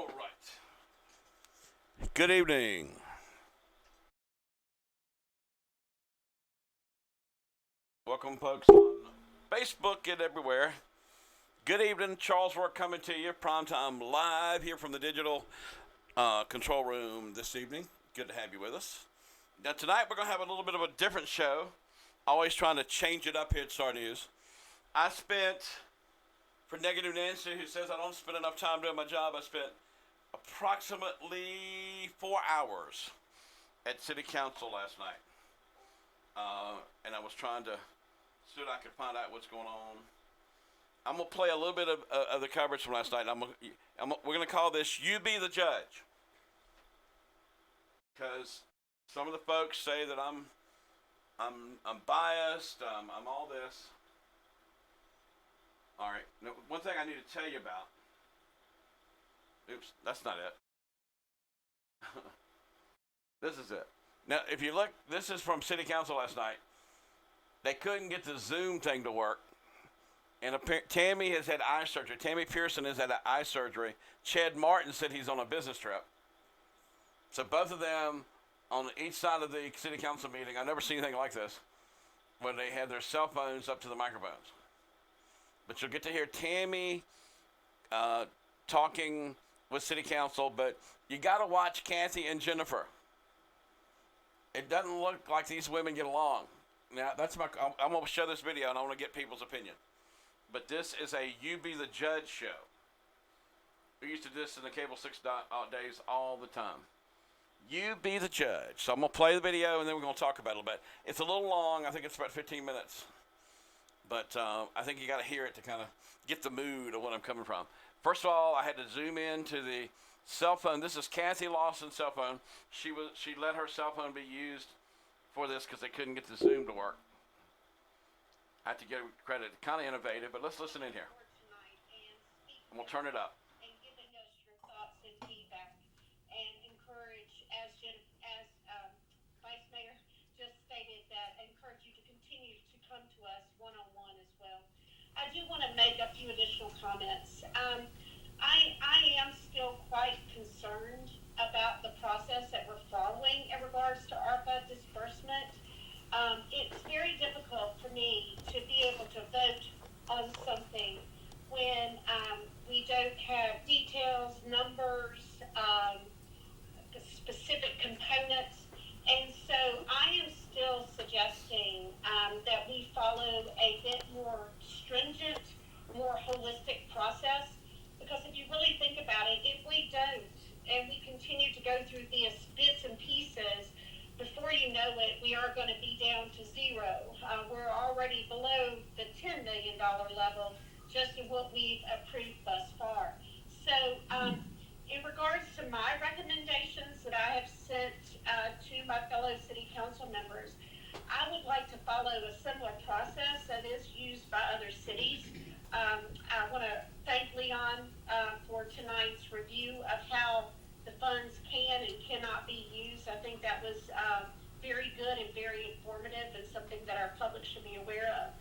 All right. Good evening. Welcome, folks, on Facebook and everywhere. Good evening. Charles Work coming to you. Primetime live here from the digital control room this evening. Good to have you with us. Now, tonight we're going to have a little bit of a different show. Always trying to change it up here at Star News. I spent, for Negative Nancy, who says I don't spend enough time doing my job, I spent approximately 4 hours at City Council last night. And I was trying to see what I could find out what's going on. I'm going to play a little bit of the coverage from last night. We're going to call this You Be the Judge. Because some of the folks say that I'm biased, I'm all this. All right. Now, one thing I need to tell you about. Oops, that's not it. This is it. Now, if you look, this is from City Council last night. They couldn't get the Zoom thing to work. And Tammy has had eye surgery. Tammy Pearson has had eye surgery. Chad Martin said he's on a business trip. So both of them on each side of the City Council meeting, I've never seen anything like this, where they had their cell phones up to the microphones. But you'll get to hear Tammy talking with City Council, but you got to watch Kathy and Jennifer. It doesn't look like these women get along. Now, I'm going to show this video, and I want to get people's opinion. But this is a You Be the Judge show. We used to do this in the Cable 6 days all the time. You Be the Judge. So I'm going to play the video, and then we're going to talk about it a little bit. It's a little long. I think it's about 15 minutes. But I think you got to hear it to kind of get the mood of what I'm coming from. First of all, I had to zoom in to the cell phone. This is Kathy Lawson's cell phone. She let her cell phone be used for this because they couldn't get the Zoom to work. I have to give credit. Kind of innovative, but let's listen in here. And we'll turn it up. And giving us your thoughts and feedback, and encourage, as Vice Mayor just stated, that encourage you to continue to come to us one-on-one as well. I do want to make a few additional comments. I am still quite concerned about the process that we're following in regards to ARPA disbursement. It's very difficult for me to be able to vote on something when we don't have details, numbers, specific components. And so I am still suggesting that we follow a bit more stringent, more holistic process. Because if you really think about it, if we don't, and we continue to go through these bits and pieces, before you know it, we are going to be down to zero. We're already below the $10 million level just in what we've approved thus far. So in regards to my recommendations that I have sent to my fellow city council members, I would like to follow a similar process that is used by other cities. I want to thank Leon for tonight's review of how the funds can and cannot be used. I think that was very good and very informative, and something that our public should be aware of.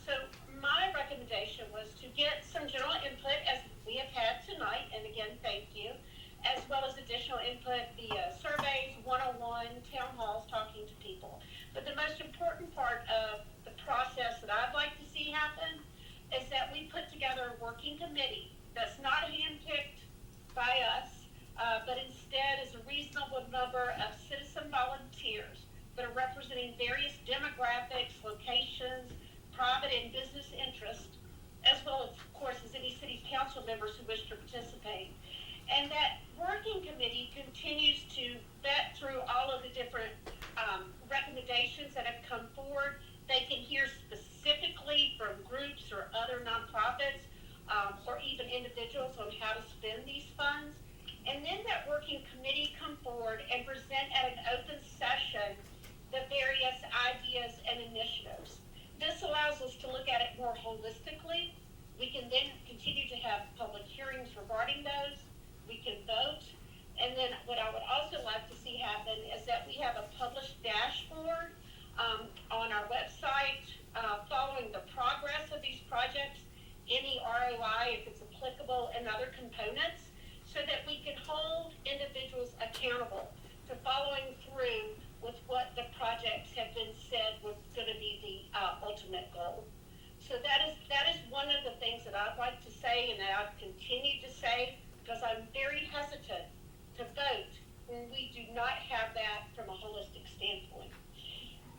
So my recommendation was to get some general input, as we have had tonight, and again, thank you, as well as additional input via surveys, one-on-one, town halls, talking to people. But the most important part of the process that I'd like to see happen is that we put together a working committee that's not handpicked by us, but instead is a reasonable number of citizen volunteers that are representing various demographics, locations, private and business interests, as well as, of course, as any city council members who wish to participate. And that working committee continues to vet through all of the different recommendations that have come forward. They can hear specifically from groups or other nonprofits or even individuals on how to spend these funds. And then that working committee come forward and present at an open session the various ideas and initiatives. This allows us to look at it more holistically. We can then continue to have public hearings regarding those. We can vote. And then what I would also like to see happen is that we have a published dashboard on our website following the progress of these projects, any ROI if it's applicable, and other components, so that we can hold individuals accountable to following through with what the projects have been said was going to be the ultimate goal. So that is one of the things that I'd like to say and that I've continued to say, because I'm very hesitant to vote when we do not have that from a holistic standpoint.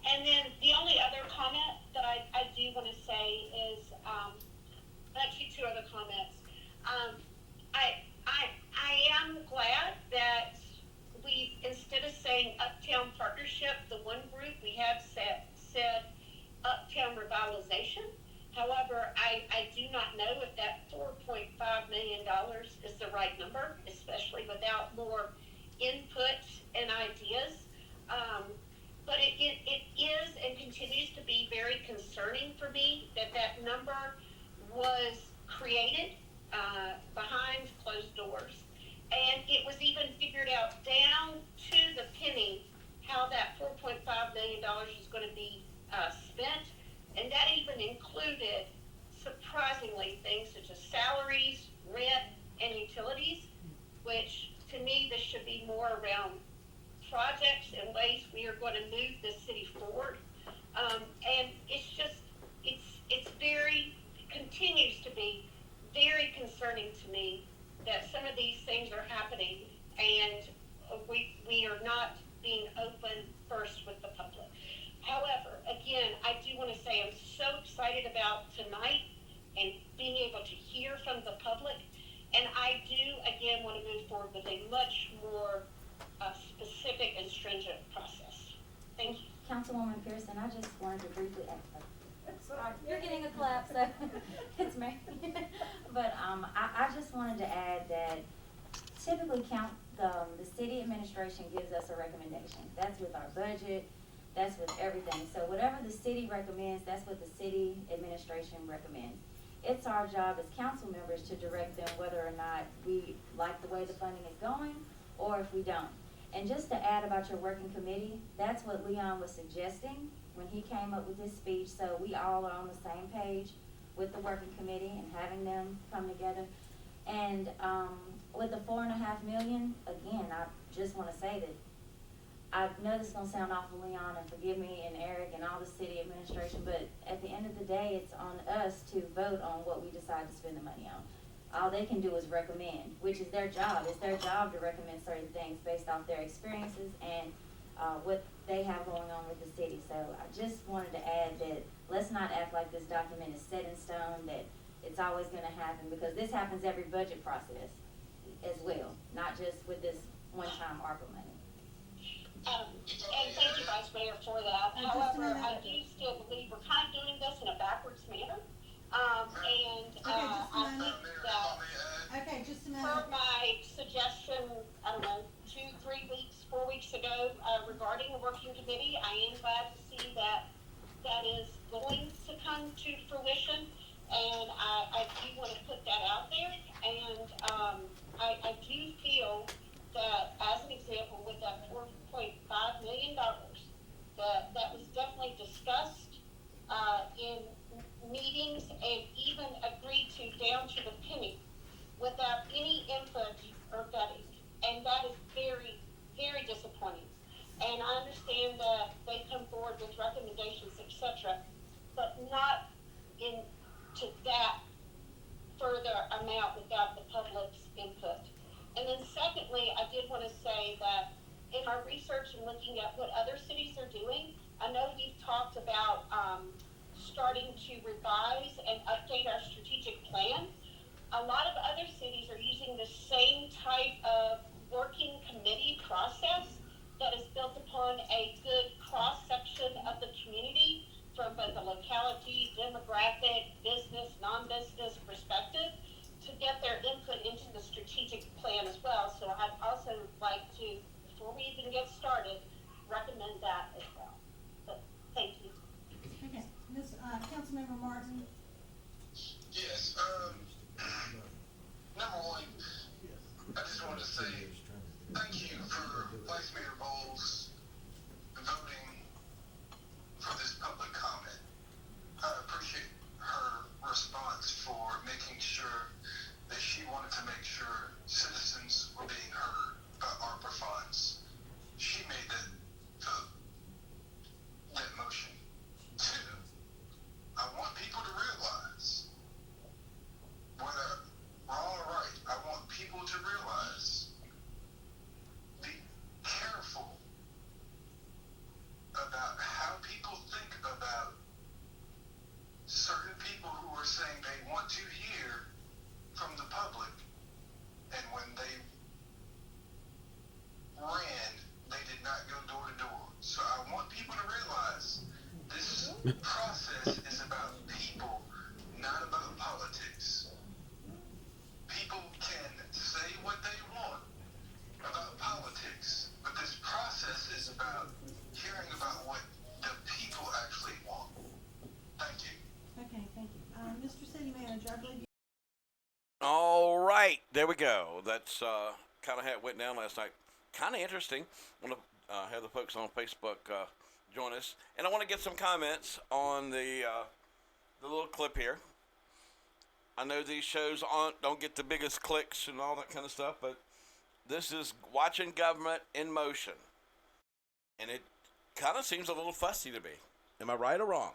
And then the only other comment that I do want to say is, actually two other comments. I am glad that we, instead of saying Uptown Partnership, the one group, we have said Uptown Revitalization. However, I do not know if that $4.5 million is the right number, especially without more input and ideas. But it is and continues to be very concerning for me that that number was created behind closed doors. And it was even figured out down to the penny how that $4.5 million is going to be spent. And that even included, surprisingly, things such as salaries, rent, and utilities, which to me this should be more around projects and ways we are going to move the city forward. And it's just, it's very, continues to be very concerning to me that some of these things are happening and we are not being open first with the public. However, again, I do want to say I'm so excited about tonight and being able to hear from the public. And I do, again, want to move forward with a much more specific and stringent process. Thank you. Councilwoman Pearson, I just wanted to briefly add, sorry, you're getting a clap, so it's me. But I just wanted to add that typically the city administration gives us a recommendation. That's with our budget, that's with everything. So whatever the city recommends, that's what the city administration recommends. It's our job as council members to direct them whether or not we like the way the funding is going or if we don't. And just to add about your working committee, that's what Leon was suggesting when he came up with his speech. So we all are on the same page with the working committee and having them come together. And with the $4.5 million, again, I just want to say that I know this is going to sound awful, Leon, and forgive me, and Eric, and all the city administration, but at the end of the day, it's on us to vote on what we decide to spend the money on. All they can do is recommend, which is their job. It's their job to recommend certain things based off their experiences and what they have going on with the city. So I just wanted to add that let's not act like this document is set in stone, that it's always going to happen, because this happens every budget process as well, not just with this one-time ARPA money. And thank you, Vice Mayor, for that. However, I do still believe we're kind of doing this in a backwards manner. I think that Okay, just a per minute. my suggestion, I don't know, 2, 3 weeks, 4 weeks ago, regarding the working committee, I am glad to see that that is going to come to fruition. And I do want to put that out there. And I do feel that, as an example, with that $4.5 million, that was definitely discussed in meetings and even agreed to down to the penny without any input or vetting. And that is very, very disappointing. And I understand that they come forward with recommendations, etc., but not to that further amount without the public's input. And then secondly, I did want to say that in our research and looking at what other cities are doing, I know we've talked about starting to revise and update our strategic plan. A lot of other cities are using the same type of working committee process that is built upon a good cross-section of the community from both a locality, demographic, business, non-business perspective to get their input into the strategic plan as well. So I'd also like to, before we even get started, recommend that as well. So thank you. Okay, Councilmember Martin. Yes, number one, I just want to say thank you for Vice Mayor Bowles voting for this public comment. I appreciate her process is about people, not about politics. People can say what they want about politics, but this process is about caring about what the people actually want. Thank you. Okay, thank you. Mr. City Manager, I believe you. All right, there we go. That's kind of how it went down last night. Kind of interesting. I want to have the folks on Facebook join us, and I want to get some comments on the little clip here. I know these shows don't get the biggest clicks and all that kind of stuff, but this is watching government in motion, and it kind of seems a little fussy to me. Am I right or wrong?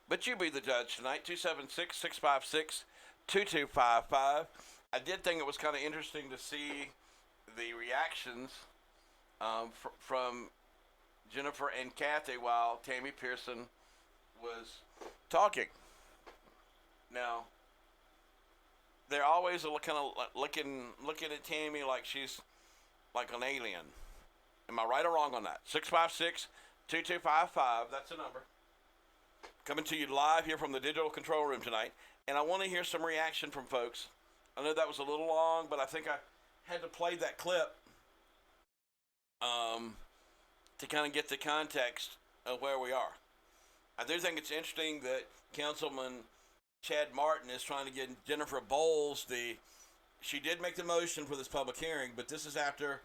But you be the judge tonight. 276-656-2255. I did think it was kind of interesting to see the reactions from Jennifer and Kathy while Tammy Pearson was talking. Now, they're always kind of looking at Tammy like she's like an alien. Am I right or wrong on that? 656-2255. That's the number. Coming to you live here from the digital control room tonight. And I want to hear some reaction from folks. I know that was a little long, but I think I had to play that clip to kind of get the context of where we are. I do think it's interesting that Councilman Chad Martin is trying to get Jennifer Bowles she did make the motion for this public hearing, but this is after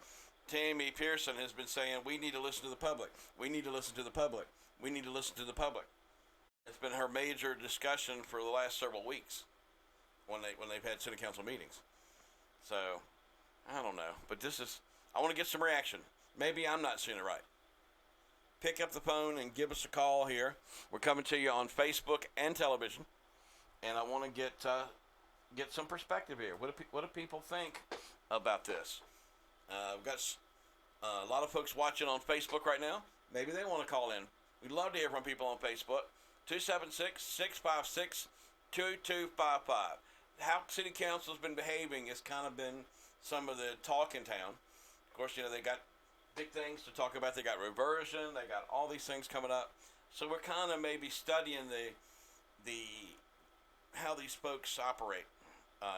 Tammy Pearson has been saying, we need to listen to the public. We need to listen to the public. We need to listen to the public. It's been her major discussion for the last several weeks when they've had city council meetings. So, I don't know. But I want to get some reaction. Maybe I'm not seeing it right. Pick up the phone and give us a call here. We're coming to you on Facebook and television. And I want to get some perspective here. What do people think about this? We've got a lot of folks watching on Facebook right now. Maybe they want to call in. We'd love to hear from people on Facebook. 276-656-2255. How city council's been behaving has kind of been some of the talk in town. Of course, they got big things to talk about. They got reversion. They got all these things coming up. So we're kind of maybe studying the how these folks operate.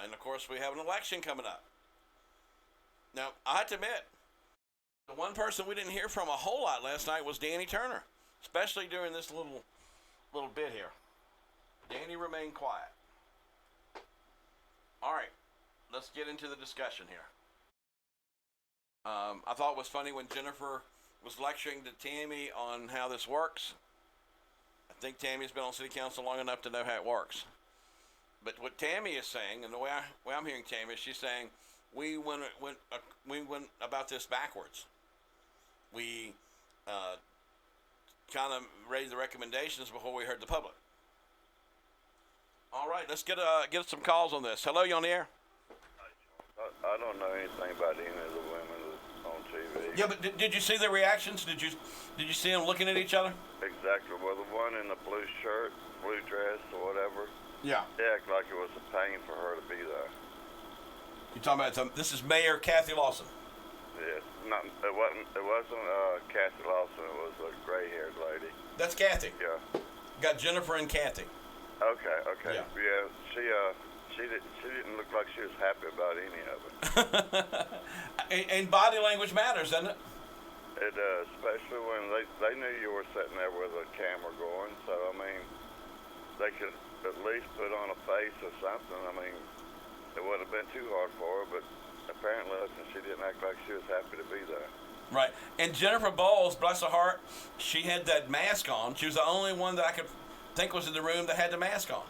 And of course, we have an election coming up. Now, I have to admit, the one person we didn't hear from a whole lot last night was Danny Turner, especially during this little bit here. Danny remained quiet. All right, let's get into the discussion here. I thought it was funny when Jennifer was lecturing to Tammy on how this works. I think Tammy's been on city council long enough to know how it works. But what Tammy is saying, and the way I'm hearing Tammy, is she's saying we went about this backwards. We kind of raised the recommendations before we heard the public. All right, let's get some calls on this. Hello, you on the air? I don't know anything about any of the women that's on TV. Yeah, but did you see the reactions? Did you see them looking at each other? Exactly. Well, the one in the blue shirt, blue dress, or whatever, Yeah. they act like it was a pain for her to be there. You're talking about this is Mayor Kathy Lawson. Yes. It wasn't Kathy Lawson. It was a gray-haired lady. That's Kathy. Yeah. Got Jennifer and Kathy. Okay. Yeah. She didn't look like she was happy about any of it. and body language matters, doesn't it? It does, especially when they knew you were sitting there with a camera going. So I mean, they could at least put on a face or something. I mean, it wouldn't have been too hard for her, but apparently she didn't act like she was happy to be there. Right. And Jennifer Bowles, bless her heart, she had that mask on. She was the only one that I could think was in the room that had the mask on.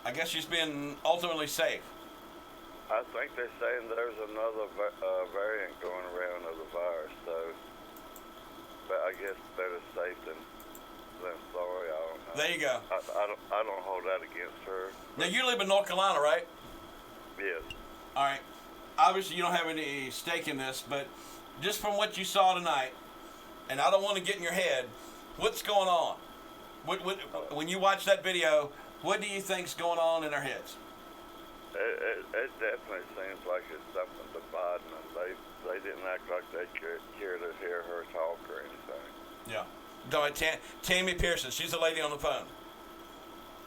I guess she's been ultimately safe. I think they're saying there's another variant going around of the virus, so, but I guess better safe than sorry. I don't know. There you go. I don't hold that against her. Now, you live in North Carolina, right? Yes. All right. Obviously, you don't have any stake in this, but just from what you saw tonight, and I don't want to get in your head, what's going on? When you watch that video, what do you think's going on in their heads? It definitely seems like it's something dividing them. They didn't act like they cared to hear her talk or anything. Yeah. Tammy Pearson. She's the lady on the phone.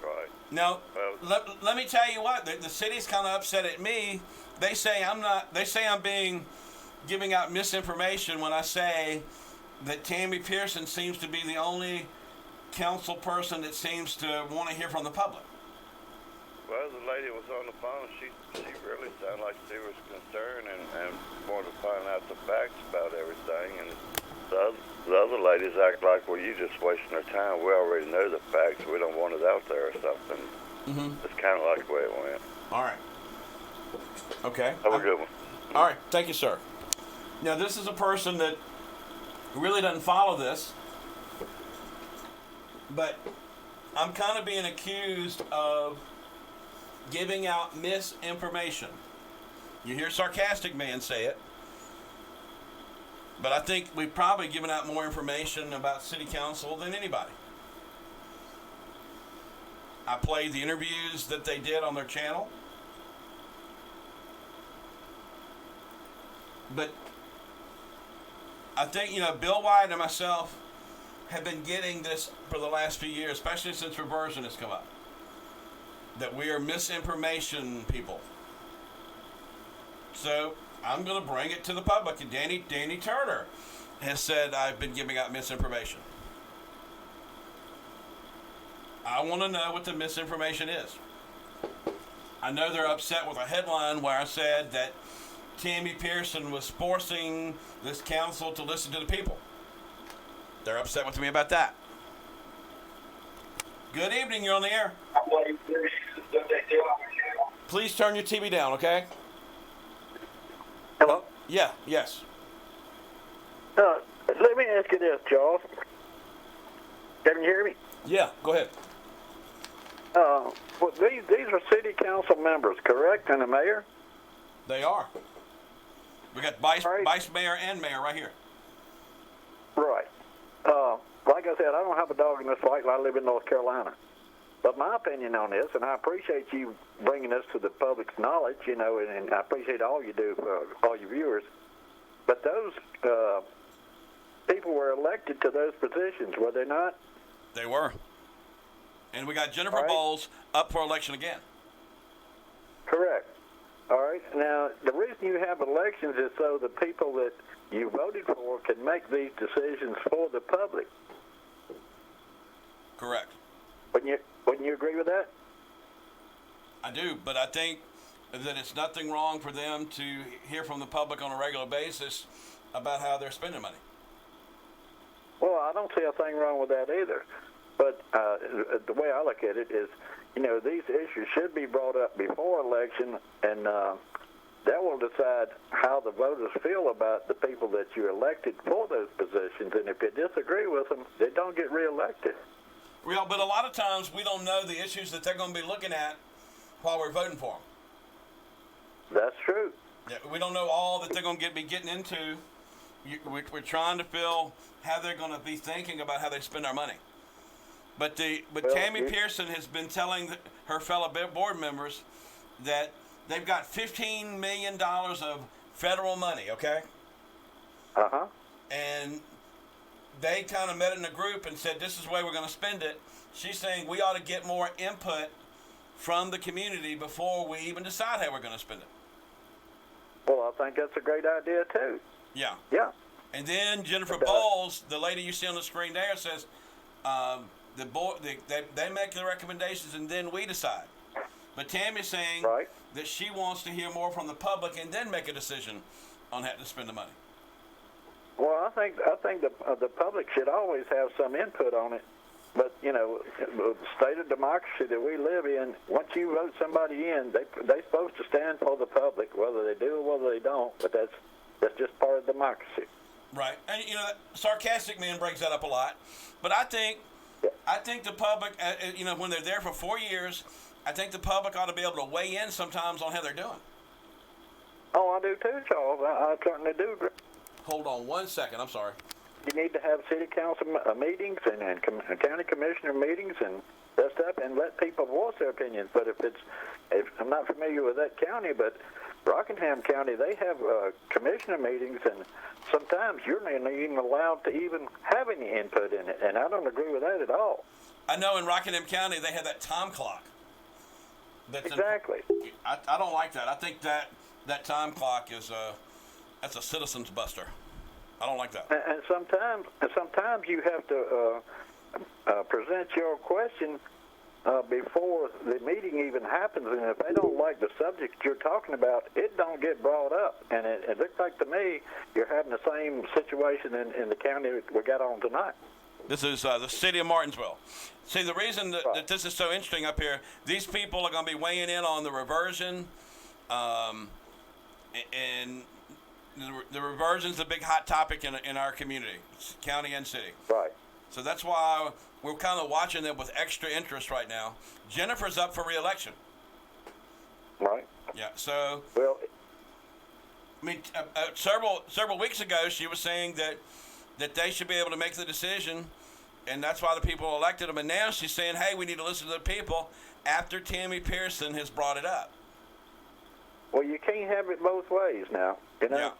Right. Now, Well, let me tell you what. The city's kind of upset at me. They say I'm not. They say I'm giving out misinformation when I say that Tammy Pearson seems to be the only council person that seems to want to hear from the public. well, the lady was on the phone. She really sounded like she was concerned and wanted to find out the facts about everything. And the other ladies act like, well, you just wasting our time. We already know the facts. We don't want it out there or something. Mm-hmm. It's kind of like the way it went. All right. Okay. Have a good one. All right. Thank you, sir. Now, this is a person that really doesn't follow this, but I'm kind of being accused of giving out misinformation. You hear Sarcastic Man say it, but I think we've probably given out more information about city council than anybody. I played the interviews that they did on their channel, but I think, Bill White and myself have been getting this for the last few years, especially since reversion has come up, that we are misinformation people. So I'm going to bring it to the public. And Danny Turner has said I've been giving out misinformation. I want to know what the misinformation is. I know they're upset with a headline where I said that Tammy Pearson was forcing this council to listen to the people. They're upset with me about that. Good evening, you're on the air. Please turn your TV down, okay? Hello? Yeah, yes. Let me ask you this, Charles. Can you hear me? Yeah, go ahead. Well, these are city council members, correct, and the mayor? They are. We got vice All right. mayor and mayor right here. Right. Like I said, I don't have a dog in this fight. I live in North Carolina. But my opinion on this, and I appreciate you bringing this to the public's knowledge, and I appreciate all you do for all your viewers. But those people were elected to those positions, were they not? They were. And we got Jennifer All right. Bowles up for election again. Correct. All right. Now, the reason you have elections is so the people that you voted for can make these decisions for the public. Correct. Wouldn't you agree with that? I do, but I think that it's nothing wrong for them to hear from the public on a regular basis about how they're spending money. Well, I don't see a thing wrong with that either. But the way I look at it is, these issues should be brought up before election, and that will decide how the voters feel about the people that you elected for those positions. And if you disagree with them, they don't get reelected. Well, but a lot of times we don't know the issues that they're going to be looking at while we're voting for them. That's true. Yeah, we don't know all that they're going to be getting into. We're trying to feel how they're going to be thinking about how they spend our money. But Tammy Pearson has been telling her fellow board members that they've got $15 million of federal money, okay? Uh-huh. And they kind of met in a group and said, this is the way we're going to spend it. She's saying we ought to get more input from the community before we even decide how we're going to spend it. Well, I think that's a great idea, too. Yeah. Yeah. And then Jennifer Bowles, the lady you see on the screen there, says they make the recommendations and then we decide. But Tammy's saying Right. that she wants to hear more from the public and then make a decision on how to spend the money. Well, I think the public should always have some input on it. But the state of democracy that we live in, once you vote somebody in, they're supposed to stand for the public, whether they do or whether they don't. But that's just part of democracy. Right, and Sarcastic Man brings that up a lot. But I think the public, when they're there for 4 years, I think the public ought to be able to weigh in sometimes on how they're doing. Oh, I do too, Charles. I certainly do agree. Hold on 1 second. I'm sorry. you need to have city council meetings and county commissioner meetings and that stuff, and let people voice their opinions. But if I'm not familiar with that county, but Rockingham County, they have commissioner meetings, and sometimes you're not even allowed to even have any input in it, and I don't agree with that at all. I know in Rockingham County they have that time clock. Exactly. I don't like that. I think that time clock is that's a citizen's buster. I don't like that. And sometimes you have to present your question before the meeting even happens, and if they don't like the subject you're talking about, it don't get brought up. And it looks like to me you're having the same situation in the county we got on tonight. This is the city of Martinsville. See, the reason that this is so interesting up here, these people are going to be weighing in on the reversion, and the reversion is a big hot topic in our community, county and city. Right. So that's why we're kind of watching them with extra interest right now. Jennifer's up for re-election. Right. Yeah. So, Well, I mean, several weeks ago, she was saying that they should be able to make the decision, and that's why the people elected them. And now she's saying, hey, we need to listen to the people after Tammy Pearson has brought it up. well, you can't have it both ways now. You know, Yeah.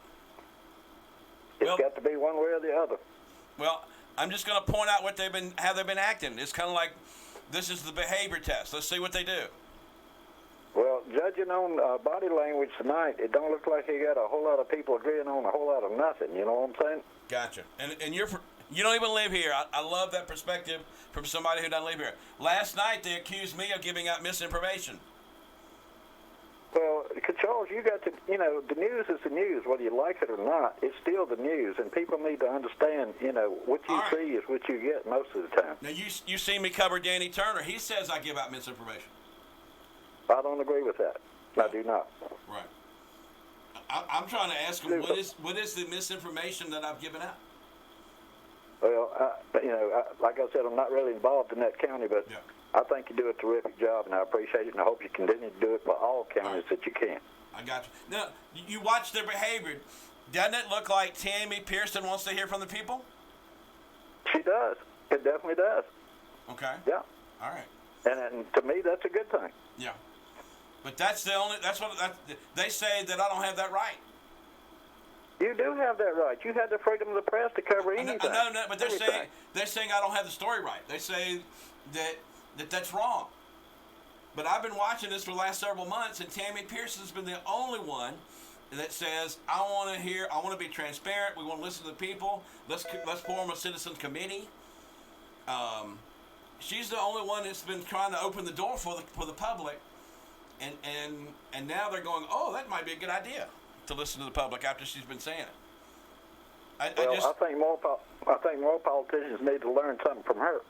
It's got to be one way or the other. Well, I'm just going to point out how they've been acting. It's kind of like this is the behavior test. Let's see what they do. Well, judging on body language tonight, it don't look like you got a whole lot of people agreeing on a whole lot of nothing. You know what I'm saying? Gotcha. And you don't even live here. I love that perspective from somebody who doesn't live here. Last night they accused me of giving out misinformation. Well, Charles, you got to, the news is the news, whether you like it or not. It's still the news, and people need to understand, what you see is what you get most of the time. Now, you see me cover Danny Turner. He says I give out misinformation. I don't agree with that. I do not. Right. I'm trying to ask him, what is the misinformation that I've given out? Well, like I said, I'm not really involved in that county, but Yeah. I think you do a terrific job, and I appreciate it, and I hope you continue to do it for all counties that you can. I got you. Now, you watch their behavior. Doesn't it look like Tammy Pearson wants to hear from the people? She does. It definitely does. Okay. Yeah. All right. And to me, that's a good thing. Yeah. But that's what they say that I don't have that right. You do have that right. You have the freedom of the press to cover anything. I know, but they're Everything. saying I don't have the story right. They say that's wrong. But I've been watching this for the last several months, and Tammy Pearson's been the only one that says, I want to be transparent. We want to listen to the people. Let's form a citizen committee. She's the only one that's been trying to open the door for the public, and now they're going, oh, that might be a good idea to listen to the public after she's been saying it. I think more politicians need to learn something from her.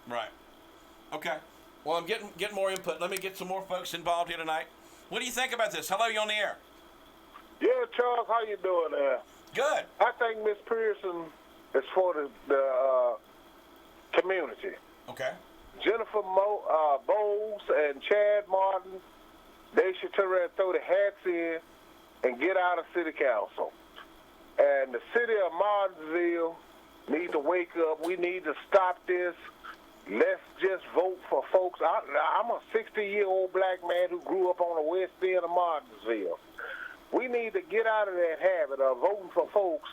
Right. Okay. Well, I'm getting more input. Let me get some more folks involved here tonight. What do you think about this? Hello, you on the air? Yeah, Charles, how you doing there? Good. I think Miss Pearson is for the community. Okay. Jennifer Bowles and Chad Martin, they should turn around and throw the hats in and get out of city council. And the city of Martinsville need to wake up. We need to stop this. Let's just vote for folks. I'm a 60-year-old black man who grew up on the west end of Martinsville. We need to get out of that habit of voting for folks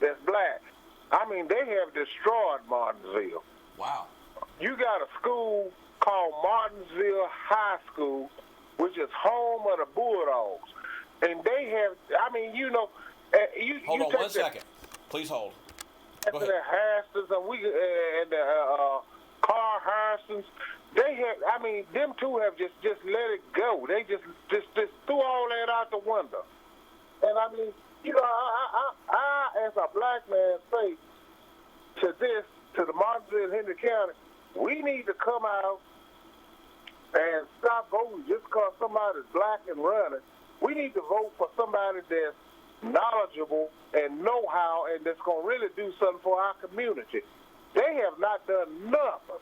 that's black. I mean, they have destroyed Martinsville. Wow. You got a school called Martinsville High School, which is home of the Bulldogs. And they have, Hold on 1 second. Please hold. Go ahead. The Harrisons and the Carl Harrisons, they have, them two have just let it go. They just threw all that out the window. And I as a black man say to the Martinsville and Henry County, we need to come out and stop voting just because somebody's black and running. We need to vote for somebody that's knowledgeable and know-how and that's going to really do something for our community. They have not done nothing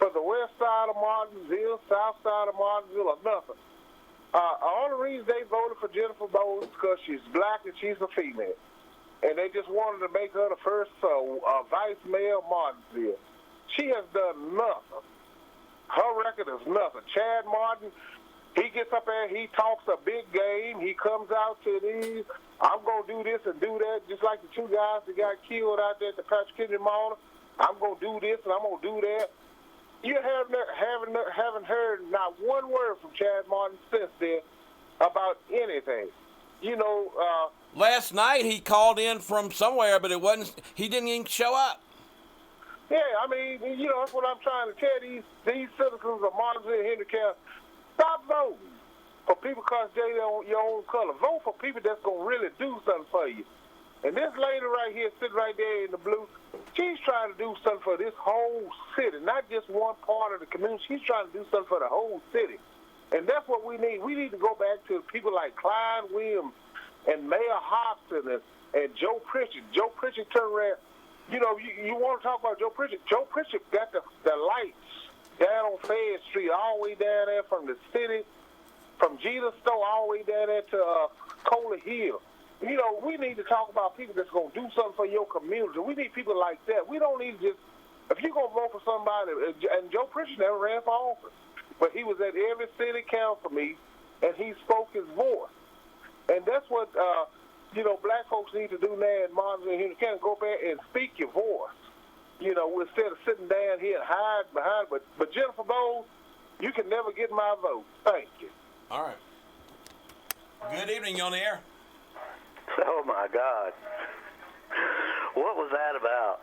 for the west side of Martinsville, south side of Martinsville, or nothing. The only reason they voted for Jennifer Bowles is because she's black and she's a female. and they just wanted to make her the first vice mayor of Martinsville. She has done nothing. Her record is nothing. Chad Martin, he gets up there, he talks a big game. He comes out to these, I'm going to do this and do that, just like the two guys that got killed out there at the Patrick Henry Mall. I'm going to do this and I'm going to do that. You haven't heard not one word from Chad Martin since then about anything. You know, last night he called in from somewhere, but he didn't even show up. Yeah, I mean, you know, that's what I'm trying to tell these citizens of Martinsville, Henry County. Stop voting for people because they're your own color. Vote for people that's going to really do something for you. And this lady right here, sitting right there in the blue, she's trying to do something for this whole city, not just one part of the community. She's trying to do something for the whole city. And that's what we need. We need to go back to people like Clyde Williams and Mayor Hobson and Joe Pritchett. Joe Pritchett turned around. You know, you want to talk about Joe Pritchett. Joe Pritchett got the lights down on Fayette Street all the way down there from the city, from Jeter Store all the way down there to Kohler Hill. You know, we need to talk about people that's going to do something for your community. We need people like that. We don't need just, if you're going to vote for somebody, and Joe Pritchett never ran for office, but he was at every city council meeting, and he spoke his voice. And that's what, you know, black folks need to do now in Martinsville. You can't go back and speak your voice. You know, instead of sitting down here and hide behind. But Jennifer Bowles, you can never get my vote. Thank you. All right. Good evening. You on the air? Oh, my God. What was that about?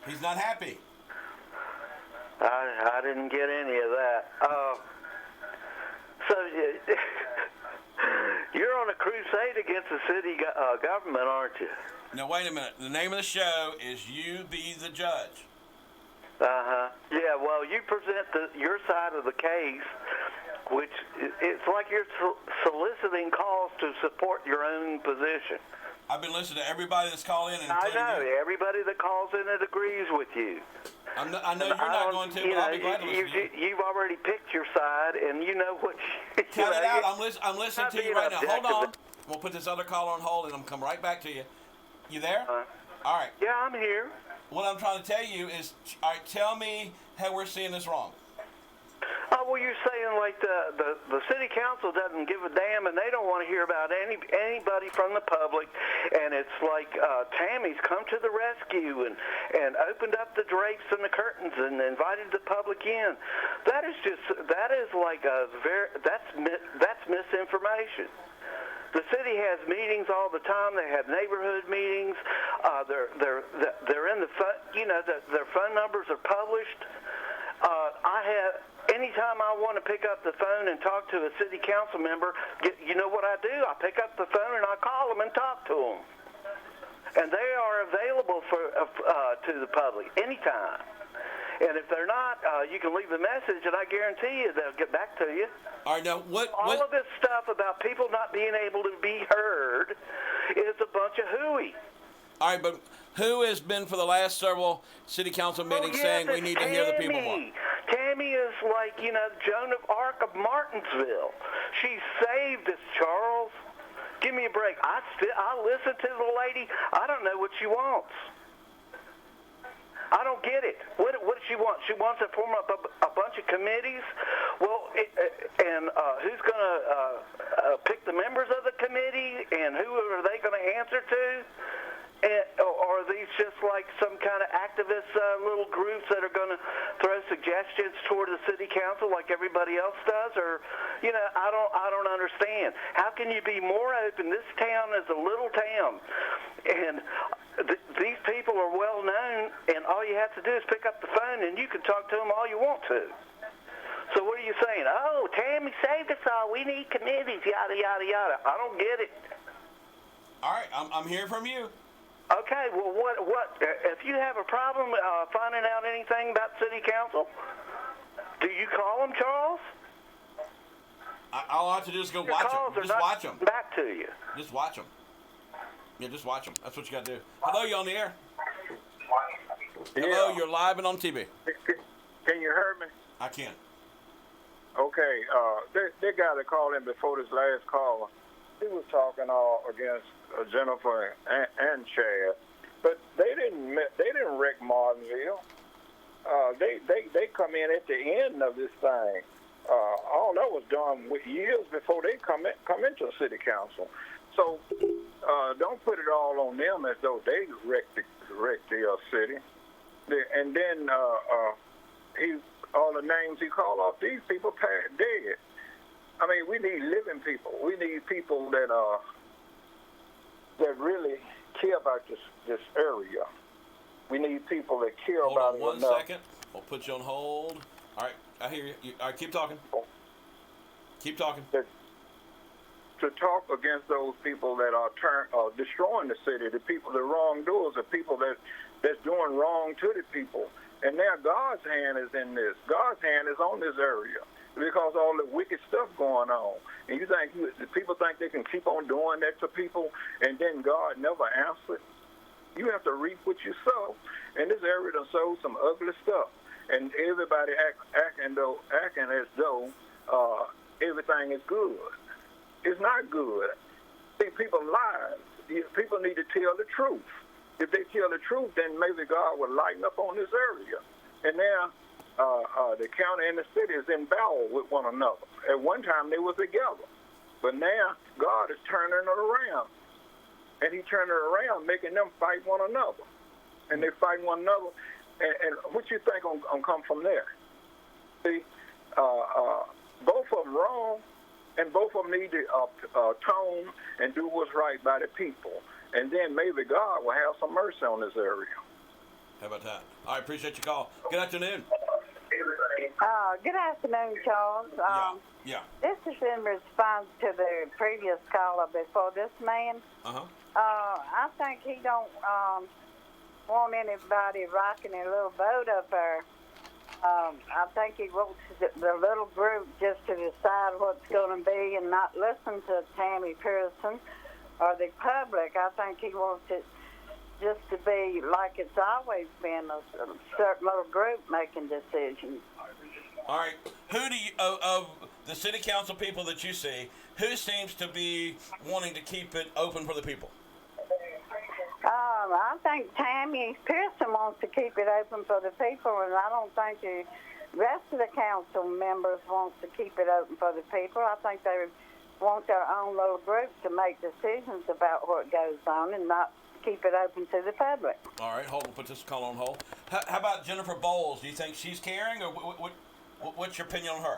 He's not happy. I didn't get any of that. So you're on a crusade against the city government, aren't you? Now, wait a minute. The name of the show is You Be the Judge. Uh-huh. Yeah, well, you present your side of the case, which it's like you're soliciting calls to support your own position. I've been listening to everybody that's called in. And I know. Everybody that calls in it agrees with you. I know you're not going to, but I'll be glad to listen to you. You've already picked your side, and you know what you... Cut it out. I'm listening to you right now. Hold on. We'll put this other caller on hold, and I'm come right back to you. You there? All right. Yeah, I'm here. What I'm trying to tell you is, all right, tell me how we're seeing this wrong. Well, you're saying like the city council doesn't give a damn, and they don't want to hear about anybody from the public, and it's like Tammy's come to the rescue and opened up the drapes and the curtains and invited the public in. That is like that's misinformation. The city has meetings all the time. They have neighborhood meetings. They're in the phone. You know, their phone numbers are published. Anytime I want to pick up the phone and talk to a city council member, you know what I do? I pick up the phone and I call them and talk to them. And they are available to the public anytime. And if they're not, you can leave a message, and I guarantee you they'll get back to you. All right, now All of this stuff about people not being able to be heard is a bunch of hooey. All right, but who has been for the last several city council meetings saying we need to hear the people more? Tammy is like, you know, Joan of Arc of Martinsville. She saved us, Charles. Give me a break. I listen to the lady. I don't know what she wants. I don't get it. What does she want? She wants to form up a bunch of committees. Well, who's going to pick the members of the committee, and who are they going to answer to? Or are these just like some kind of activist little groups that are going to throw suggestions toward the city council like everybody else does? Or, you know, I don't understand. How can you be more open? This town is a little town, and these people are well known, and all you have to do is pick up the phone, and you can talk to them all you want to. So what are you saying? Oh, Tammy saved us all. We need committees, yada, yada, yada. I don't get it. All right, I'm hearing from you. Okay, well, what? If you have a problem finding out anything about city council, do you call them, Charles? All I have to do is go watch them. Just watch them. Back to you. Just watch them. Yeah, just watch them. That's what you got to do. Hello, you on the air? Hello, you're live and on TV. Can you hear me? I can. Okay, that guy that called in before this last call, was talking against Jennifer and Chad, but they didn't wreck Martinsville. They come in at the end of this thing. All that was done with years before they come into city council. So don't put it all on them as though they wrecked the city. And then all the names he called off, these people passed dead. I mean, we need living people. We need people that really care about this area. We need people that care about it enough. Hold on 1 second. I'll put you on hold. All right, I hear you. All right, keep talking. Keep talking. To talk against those people that are destroying the city, the people, the wrongdoers, the people that's doing wrong to the people. And now God's hand is in this. God's hand is on this area because all the wicked stuff going on. And people think they can keep on doing that to people, and then God never answered. You have to reap what you sow. And this area done sowed some ugly stuff. And everybody acting as though everything is good. It's not good. See, people lie. People need to tell the truth. If they tell the truth, then maybe God will lighten up on this area. And now the county and the city is in battle with one another. At one time, they were together. But now God is turning it around. And he turned it around, making them fight one another. And they fight one another. And what you think gonna come from there? See, both of them wrong, and both of them need to tone and do what's right by the people. And then maybe God will have some mercy on this area. How about that? I appreciate your call. Good afternoon. Good afternoon, Charles. Yeah. This is in response to the previous caller before this man. I think he don't want anybody rocking a little boat up there. I think he wants the little group just to decide what's going to be and not listen to Tammy Pearson or the public. I think he wants it just to be like it's always been, a certain little group making decisions. All right. Who do you, of the city council people that you see, who seems to be wanting to keep it open for the people? I think Tammy Pearson wants to keep it open for the people, and I don't think the rest of the council members wants to keep it open for the people. I think they want their own little group to make decisions about what goes on and not keep it open to the public. All right, hold on, put this call on hold. How about Jennifer Bowles? Do you think she's caring, or what's your opinion on her?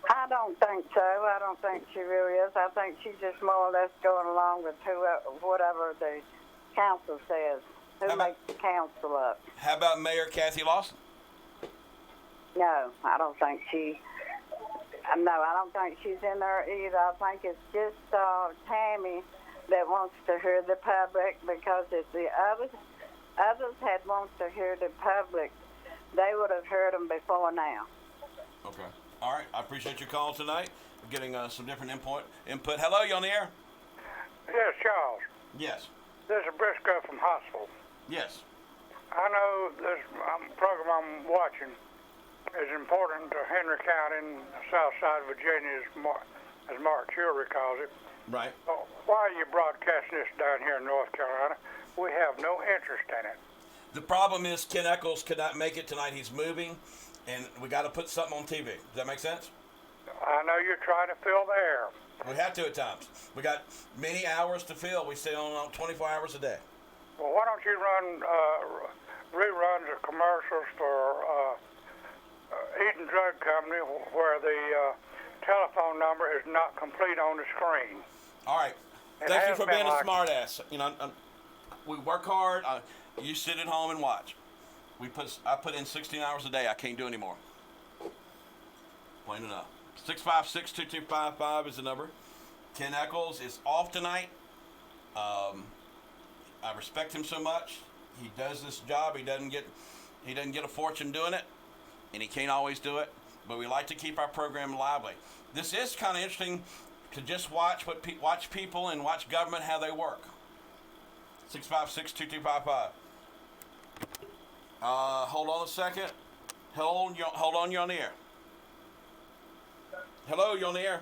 I don't think so. I don't think she really is. I think she's just more or less going along with whatever the council says. Who makes the council up? How about Mayor Kathy Lawson? No, I don't think she. No, I don't think she's in there either. I think it's just Tammy that wants to hear the public, because if the others had wanted to hear the public, they would have heard them before now. Okay. All right. I appreciate your call tonight. We're getting some different input. Hello, you on the air? Yes, Charles. Yes. This is Briscoe from Hospital. Yes. I know this program I'm watching is important to Henry County and the south side of Virginia, as Mark Childry calls it. Right. Why are you broadcasting this down here in North Carolina? We have no interest in it. The problem is Ken Eccles could not make it tonight. He's moving, and we got to put something on TV. Does that make sense? I know you're trying to fill the air. We have to at times. We got many hours to fill. We stay on 24 hours a day. Well, why don't you run reruns of commercials for Eden Drug Company where the telephone number is not complete on the screen? All right. Thank you for being a smart ass. You know, we work hard. You sit at home and watch. I put in 16 hours a day. I can't do anymore. Plain enough. 656-2255 is the number. Ken Eccles is off tonight. I respect him so much. He does this job. He doesn't get a fortune doing it, and he can't always do it. But we like to keep our program lively. This is kind of interesting to just watch people and watch government how they work. 656-2255. Hold on a second. Hold on, you're on the air. Hello, you're on the air.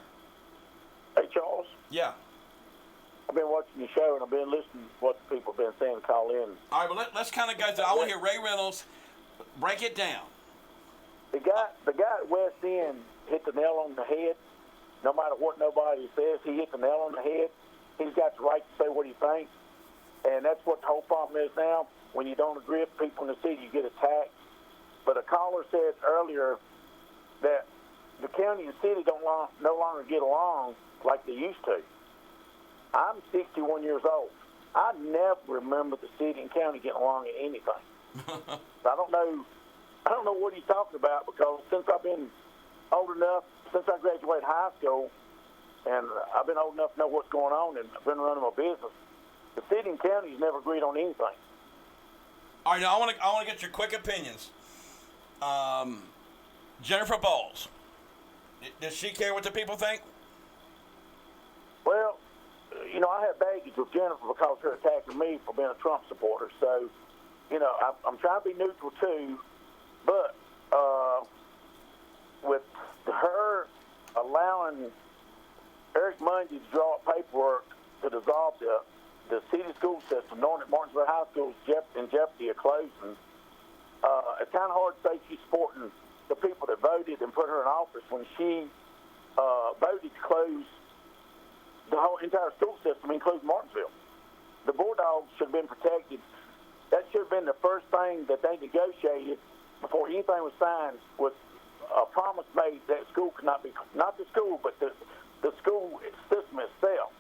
Hey, Charles. Yeah. I've been watching your show, and I've been listening to what the people have been saying to call in. All right, well, let's kind of go through. I want to hear Ray Reynolds break it down. The guy at West End hit the nail on the head. No matter what nobody says, he hit the nail on the head. He's got the right to say what he thinks, and that's what the whole problem is now. When you don't agree with people in the city, you get attacked. But a caller said earlier that the county and city no longer get along like they used to. I'm 61 years old. I never remember the city and county getting along in anything. I don't know what he's talking about, because since I've been old enough, since I graduated high school, and I've been old enough to know what's going on, and I've been running my business, the city and county's never agreed on anything. All right, now I want to get your quick opinions. Jennifer Bowles, does she care what the people think? Well, you know, I have baggage with Jennifer because her attacking me for being a Trump supporter. So, you know, I'm trying to be neutral too, but with her allowing Eric Mundy to draw up paperwork to dissolve the city school system, knowing that Martinsville High School is in jeopardy of closing, it's kind of hard to say she's supporting the people that voted and put her in office when she voted to close the whole entire school system, including Martinsville. The Bulldogs should have been protected. That should have been the first thing that they negotiated before anything was signed, was a promise made that school could not be, not the school, but the school system itself.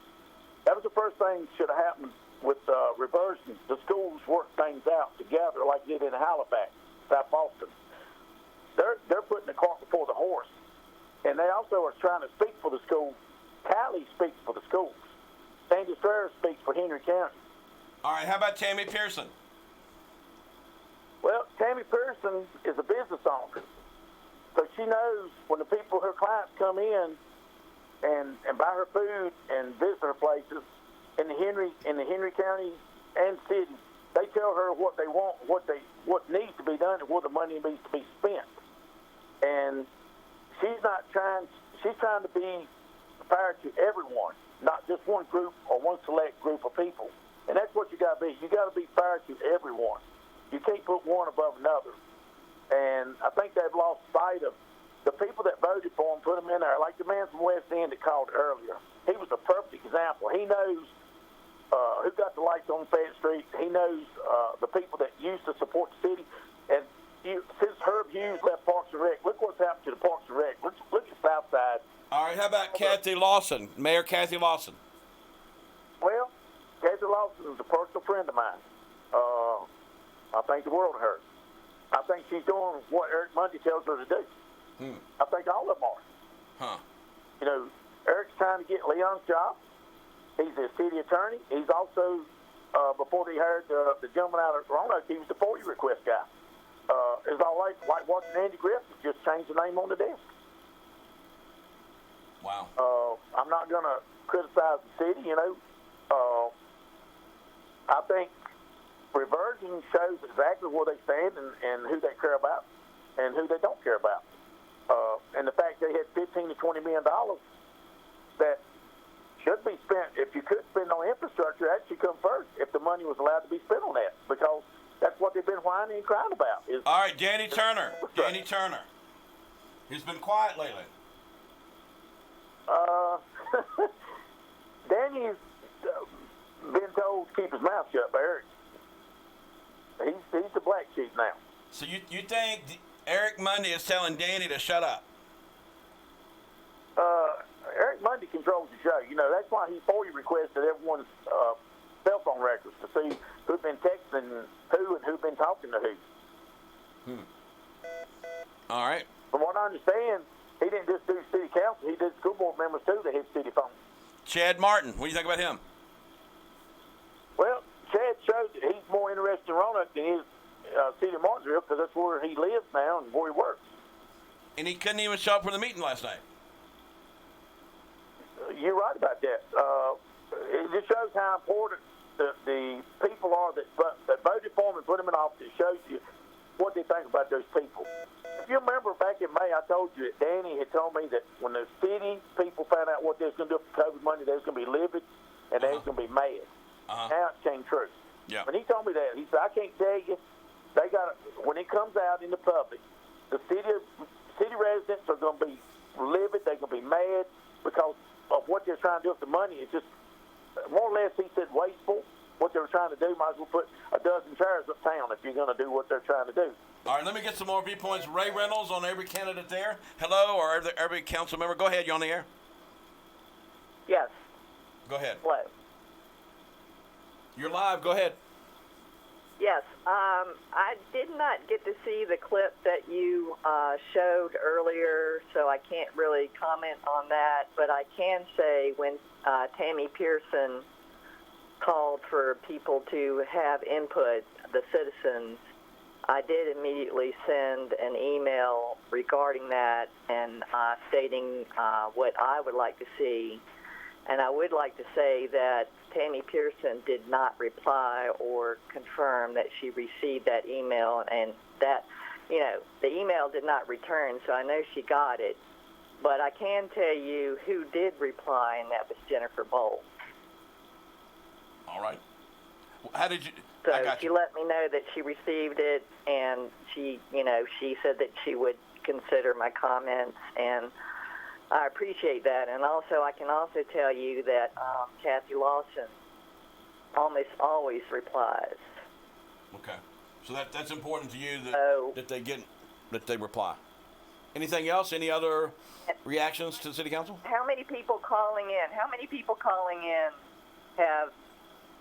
That was the first thing that should have happened with reversion. The schools worked things out together like they did in Halifax, South Boston. They're putting the cart before the horse. And they also are trying to speak for the school. Cali speaks for the schools. Sandy Strayer speaks for Henry County. All right, how about Tammy Pearson? Well, Tammy Pearson is a business owner. So she knows when the people, her clients, come in and buy her food and visit her places in the Henry County and city, they tell her what they want, what needs to be done, and where the money needs to be spent. And she's trying to be fair to everyone, not just one group or one select group of people. And that's what you got to be. You got to be fair to everyone. You can't put one above another. And I think they've lost sight of the people that voted for him, put him in there. Like the man from West End that called earlier. He was a perfect example. He knows who got the lights on Fayette Street. He knows the people that used to support the city. And since Herb Hughes left Parks and Rec, look what's happened to the Parks and Rec. Look at Southside. All right, how about Kathy Lawson, Mayor Kathy Lawson? Well, Kathy Lawson is a personal friend of mine. I think the world of her. I think she's doing what Eric Mundy tells her to do. I think all of them are. Huh. You know, Eric's trying to get Leon's job. He's a city attorney. He's also, before they hired the gentleman out of Roanoke, he was the FOIA request guy. It's all like watching Andy Griffith just change the name on the desk. Wow. I'm not going to criticize the city, you know. I think reversion shows exactly where they stand and who they care about and who they don't care about. And the fact they had $15 to $20 million that should be spent, if you could spend on infrastructure, that should come first if the money was allowed to be spent on that, because that's what they've been whining and crying about. All right, Danny Turner. Danny Turner. He's been quiet lately. Danny's been told to keep his mouth shut by Eric. He's the black sheep now. So you think Eric Mundy is telling Danny to shut up? Eric Mundy controls the show. You know, that's why he FOIA requested everyone's cell phone records to see who's been texting who and who's been talking to who. All right. From what I understand, he didn't just do city council. He did school board members, too, that hit city phones. Chad Martin. What do you think about him? Well, Chad showed that he's more interested in Roanoke than he is city of Martinsville, because that's where he lives now and where he works. And he couldn't even show up for the meeting last night. You're right about that. It just shows how important the people are that voted for him and put him in office. It shows you what they think about those people. If you remember back in May, I told you that Danny had told me that when the city people found out what they was going to do for COVID money, they was going to be livid. and they're going to be mad. Now it came true. Yeah. When he told me that, he said, I can't tell you. They got when it comes out in the public, the city residents are going to be livid. They're going to be mad because of what they're trying to do with the money. It's just more or less, he said, wasteful. What they were trying to do, might as well put a dozen chairs uptown if you're going to do what they're trying to do. All right, let me get some more viewpoints. Ray Reynolds on every candidate there. Hello, or every council member. Go ahead. You on the air? Yes. Go ahead. Hello. You're live. Go ahead. Yes. I did not get to see the clip that you showed earlier, so I can't really comment on that. But I can say when Tammy Pearson called for people to have input, the citizens, I did immediately send an email regarding that and stating what I would like to see. And I would like to say that Tammy Pearson did not reply or confirm that she received that email, and that, the email did not return, so I know she got it. But I can tell you who did reply, and that was Jennifer Bowles. All right. How did you? So I got she you. let me know that she received it, and she said that she would consider my comments, and I appreciate that. And also, I can also tell you that Kathy Lawson almost always replies. Okay. So that's important to you So- that they reply. Anything else? Any other reactions to the city council? How many people calling in have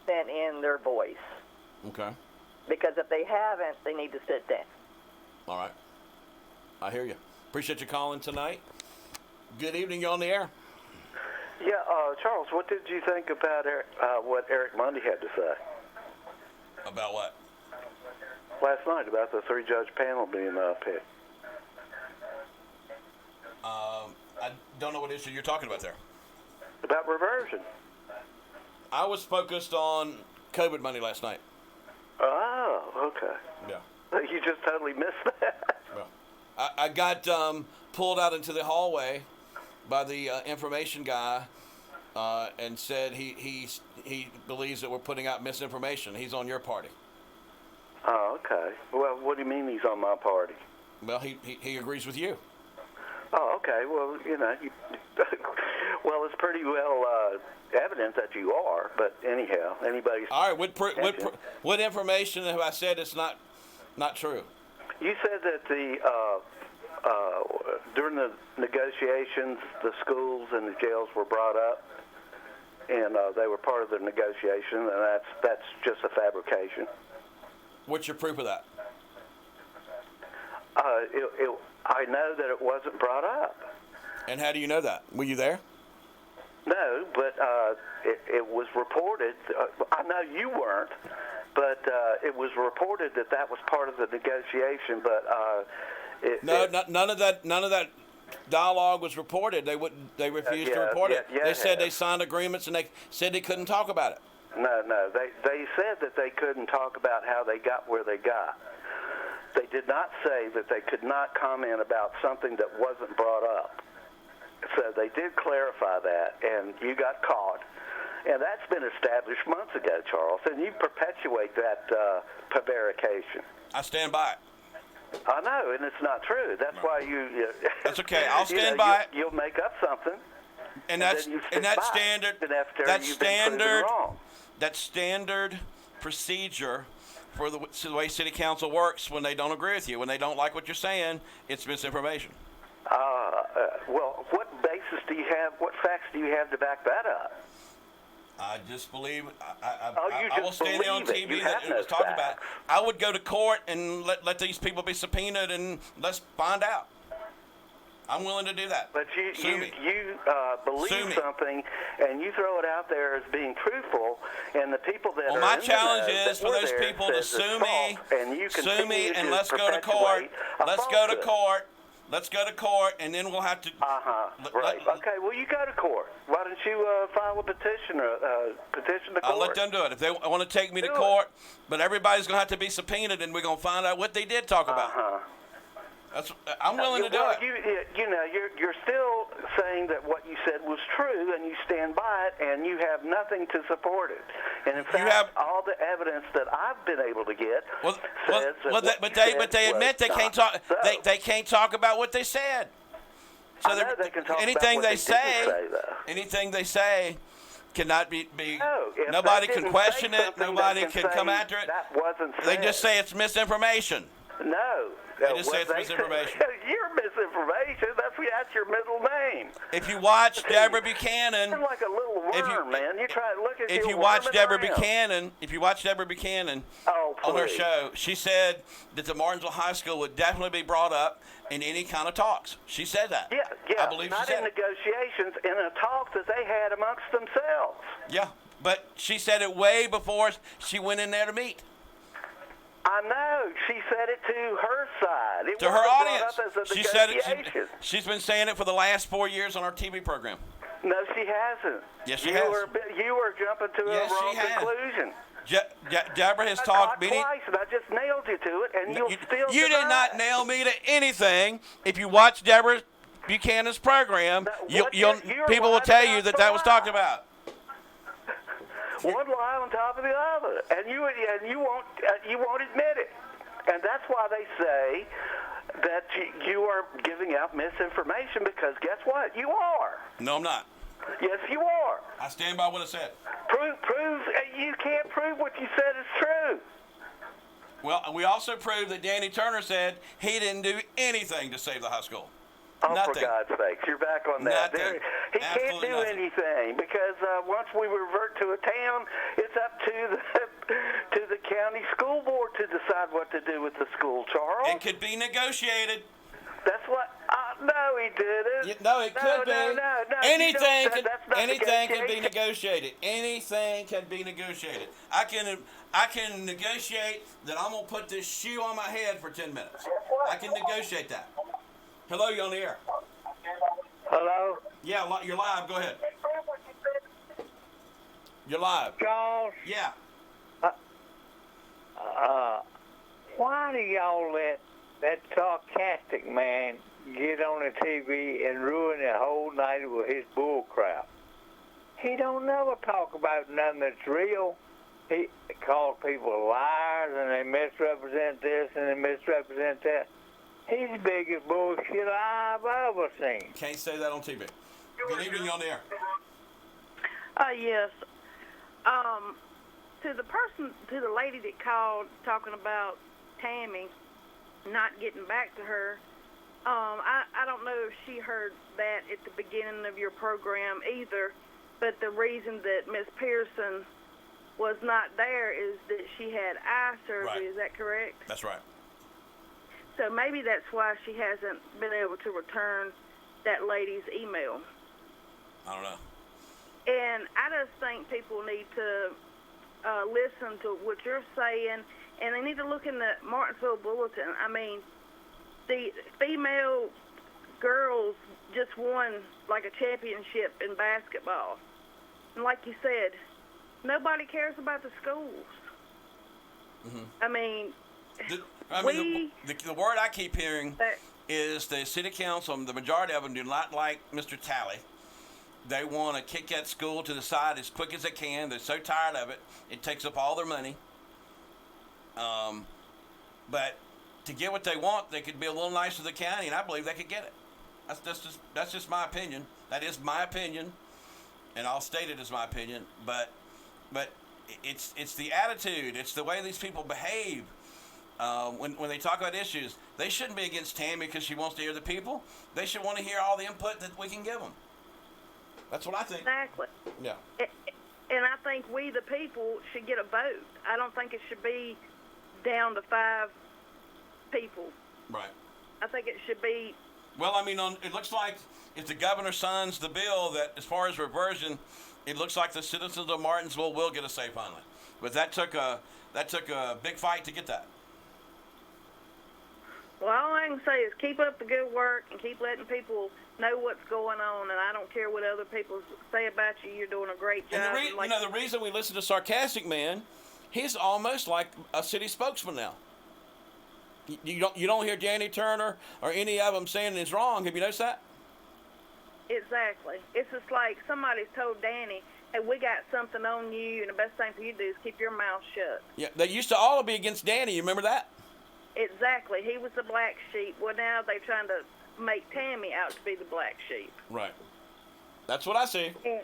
sent in their voice? Okay. Because if they haven't, they need to sit down. All right. I hear you. Appreciate you calling tonight. Good evening. You're on the air. Yeah, Charles, what did you think about what Eric Mundy had to say About what? last night about the three-judge panel being picked? I don't know what issue you're talking about there. About reversion. I was focused on COVID money last night. Oh, okay. Yeah. You just totally missed that. Well, I got pulled out into the hallway by the information guy and said he believes that we're putting out misinformation. He's on your party. Oh, okay. Well, what do you mean he's on my party? Well, he agrees with you. Oh, okay. Well, well, it's pretty well evident that you are. But anyhow, anybody's. All right. What information have I said is not true? You said that during the negotiations, the schools and the jails were brought up, and they were part of the negotiation, and that's just a fabrication. What's your proof of that? I know that it wasn't brought up. And how do you know that? Were you there? No, but it was reported. I know you weren't, but it was reported that was part of the negotiation. But none of that dialogue was reported. They refused to report it. They said they signed agreements and they said they couldn't talk about it. No. They said that they couldn't talk about how they got where they got. They did not say that they could not comment about something that wasn't brought up. So they did clarify that, and you got caught. And that's been established months ago, Charles, and you perpetuate that prevarication. I stand by it. I know, and it's not true. That's why you That's okay. I'll stand by it. You'll make up something. And that's standard. That's standard procedure for the way city council works when they don't agree with you. When they don't like what you're saying, it's misinformation. Well, what basis do you have? What facts do you have to back that up? I just believe. You I will stand there on TV that it was talked about. I would go to court and let these people be subpoenaed and let's find out. I'm willing to do that. But you believe Sue something, and you throw it out there as being truthful, and the people that my challenge is for those people to sue me, and let's go to court. Let's go to court. Let's go to court, and then we'll have to. Right. Okay. Well, you go to court. Why don't you file a petition or petition the court? I'll let them do it if they want to take me to court. But everybody's going to have to be subpoenaed, and we're going to find out what they did talk about. I'm willing to do well, it. You're still saying that what you said was true, and you stand by it, and you have nothing to support it. And in fact, all the evidence that I've been able to get says that but they admit they can't talk. They can't talk about what they said. So I know they can talk anything about what they say, though. anything they say cannot be. No, if nobody they can didn't question say it. something, Nobody they can say come after it. That wasn't They said. just say it's misinformation. No. They just say What it's they misinformation. say- You're misinformation. That's your middle name. If you watch Deborah Buchanan, You're like a little worm, man. You try to look at if you watch Deborah Buchanan, on her show, she said that the Martinsville High School would definitely be brought up in any kind of talks. She said that. Yeah. I believe not she said in it. negotiations, in a talk that they had amongst themselves. Yeah, but she said it way before she went in there to meet. I know. She said it to her side. It To her wasn't brought audience. up as a She said it. negotiation. She's been saying it for the last 4 years on our TV program. No, she hasn't. Yes, she you has. You were jumping to Yes, a she wrong has. conclusion. Deborah has I talked talked twice, and I just nailed you to it, and you'll still You did deny not it. nail me to anything. If you watch Deborah Buchanan's program, people will tell you that was talked about. One lie on top of the other, and you won't admit it, and that's why they say that you are giving out misinformation, because guess what? You are. No, I'm not. Yes, you are. I stand by what I said. Prove. You can't prove what you said is true. Well, we also proved that Danny Turner said he didn't do anything to save the high school. Oh, Nothing. for God's sakes, you're back on that. Nothing. He can't Absolutely do nothing. anything, because once we revert to a town, it's up to the county school board to decide what to do with the school, Charles. It could be negotiated. That's what. No, he didn't. No, it could be. No. Anything That's not anything can be negotiation. negotiated. Anything can be negotiated. I can negotiate that I'm gonna put this shoe on my head for 10 minutes. I can negotiate that. Hello, you on the air? Hello? Yeah, you're live. Go ahead. You're live. Charles? Yeah. Why do y'all let that sarcastic man get on the TV and ruin the whole night with his bull crap? He don't never talk about nothing that's real. He calls people liars, and they misrepresent this and they misrepresent that. He's the biggest bullshit I've ever seen. Can't say that on TV. Good evening, you on the air. Yes. To the lady that called talking about Tammy not getting back to her, I don't know if she heard that at the beginning of your program either, but the reason that Miss Pearson was not there is that she had eye surgery. Right. Is that correct? That's right. So maybe that's why she hasn't been able to return that lady's email. I don't know. And I just think people need to listen to what you're saying, and they need to look in the Martinsville Bulletin. I mean, the female girls just won like a championship in basketball. And like you said, nobody cares about the schools. Mm-hmm. I mean, the word I keep hearing is the city council, the majority of them do not like Mr. Talley. They want to kick that school to the side as quick as they can. They're so tired of it. It takes up all their money. But to get what they want, they could be a little nicer to the county, and I believe they could get it. That's just my opinion. That is my opinion, and I'll state it as my opinion. But it's the attitude. It's the way these people behave. When they talk about issues, they shouldn't be against Tammy because she wants to hear the people. They should want to hear all the input that we can give them. That's what I think. Exactly. Yeah. And I think we, the people, should get a vote. I don't think it should be down to 5 people. Right. I think it should be. Well, I mean, it looks like if the governor signs the bill that, as far as reversion, it looks like the citizens of Martinsville will get a say finally. But that took a big fight to get that. Well, all I can say is keep up the good work and keep letting people know what's going on. And I don't care what other people say about you. You're doing a great job. And the reason we listen to Sarcastic Man, he's almost like a city spokesman now. You don't hear Danny Turner or any of them saying it's wrong. Have you noticed that? Exactly. It's just like somebody's told Danny, hey, we got something on you, and the best thing for you to do is keep your mouth shut. Yeah, they used to all be against Danny. You remember that? Exactly. He was the black sheep. Well, now they're trying to make Tammy out to be the black sheep. Right. That's what I see. And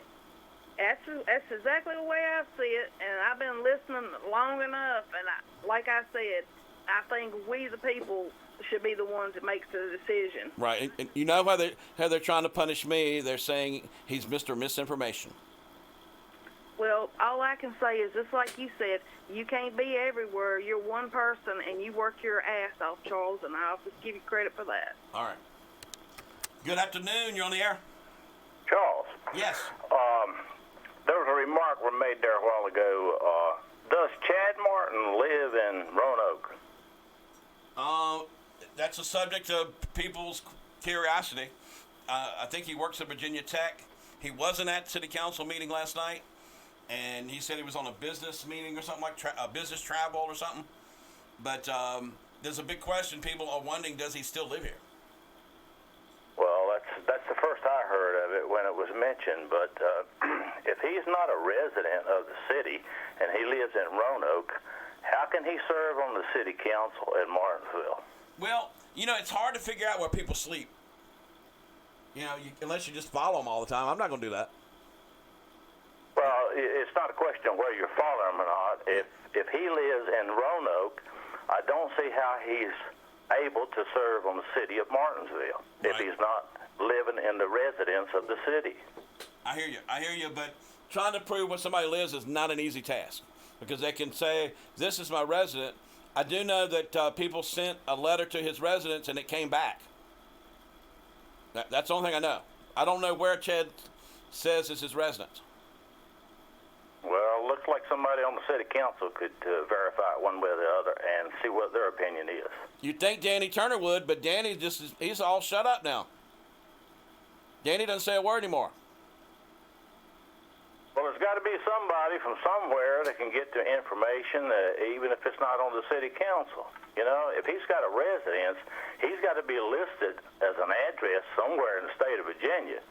that's exactly the way I see it, and I've been listening long enough, and like I said, I think we the people should be the ones that makes the decision. Right. And you know how they're trying to punish me? They're saying he's Mr. Misinformation. Well, all I can say is, just like you said, you can't be everywhere. You're one person, and you work your ass off, Charles, and I'll just give you credit for that. All right. Good afternoon. You're on the air. Charles. Yes. There was a remark made there a while ago. Does Chad Martin live in Roanoke? That's a subject of people's curiosity. I think he works at Virginia Tech. He wasn't at city council meeting last night, and he said he was on a business meeting or something like business travel or something. But there's a big question. People are wondering, does he still live here? Well, that's the first I heard of it when it was mentioned. But if he's not a resident of the city and he lives in Roanoke, how can he serve on the city council in Martinsville? Well, it's hard to figure out where people sleep. Unless you just follow them all the time. I'm not going to do that. Well, it's not a question of whether you follow him or not. If he lives in Roanoke, I don't see how he's able to serve on the city of Martinsville if he's not living in the residence of the city. I hear you, but trying to prove where somebody lives is not an easy task, because they can say, this is my resident. I do know that people sent a letter to his residence and it came back. That's the only thing I know. I don't know where Chad says is his residence. Well, looks like somebody on the city council could verify it one way or the other and see what their opinion is. You'd think Danny Turner would, but Danny he's all shut up now. Danny doesn't say a word anymore. Well, there's got to be somebody from somewhere that can get the information, even if it's not on the city council. If he's got a residence, he's got to be listed as an address somewhere in the state of Virginia.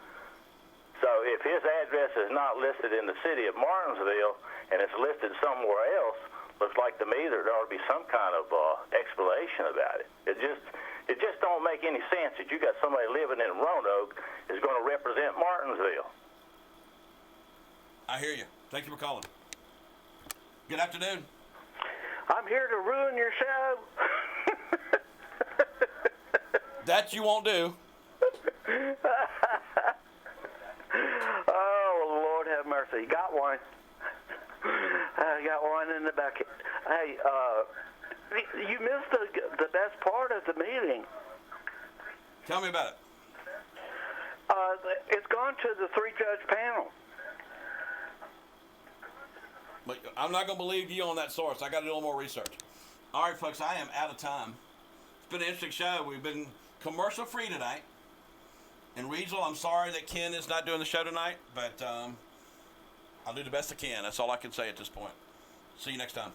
So if his address is not listed in the city of Martinsville and it's listed somewhere else, looks like to me there ought to be some kind of explanation about it. It just don't make any sense that you got somebody living in Roanoke is going to represent Martinsville. I hear you. Thank you for calling. Good afternoon. I'm here to ruin your show. That you won't do. Oh, Lord have mercy. Got one. I got one in the bucket. Hey, you missed the best part of the meeting. Tell me about it. It's gone to the 3-judge panel. But I'm not going to believe you on that source. I got to do a little more research. All right, folks, I am out of time. It's been an interesting show. We've been commercial free tonight. And Regional, I'm sorry that Ken is not doing the show tonight, but I'll do the best I can. That's all I can say at this point. See you next time.